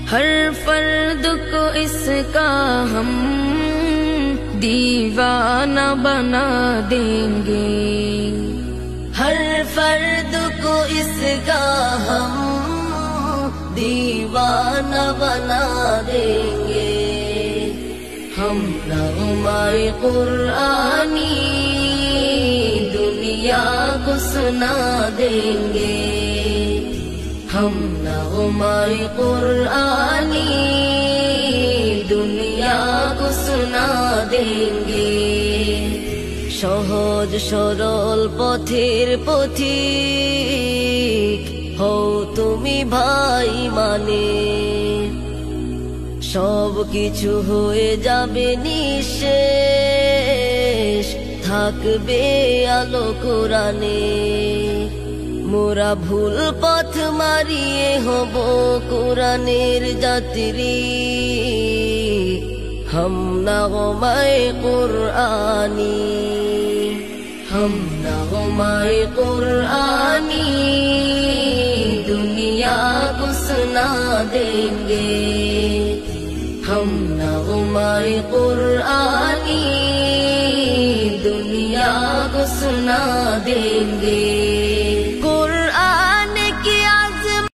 हर फर्द को इसका हम दीवाना बना देंगे। हर फर्द को इसका हम दीवाना बना देंगे। हम नग़्मा-ए कुरानी दुनिया को सुना देंगे। हम नग़्मा-ए कुरानी दुनिया को सुना देंगे। সহজ সরল পথের পথিক হও তুমি ভাই, মানে সব কিছু হয়ে যাবে নিঃশেষ, থাকবে আলো কোরআনে। মোরা ভুল পথ মারিয়ে হব কোরআনের যাত্রী। हम नग़्मा-ए कुरानी, हम नग़्मा-ए कुरानी दुनिया को सुना देंगे। हम नग़्मा-ए कुरानी दुनिया को सुना देंगे।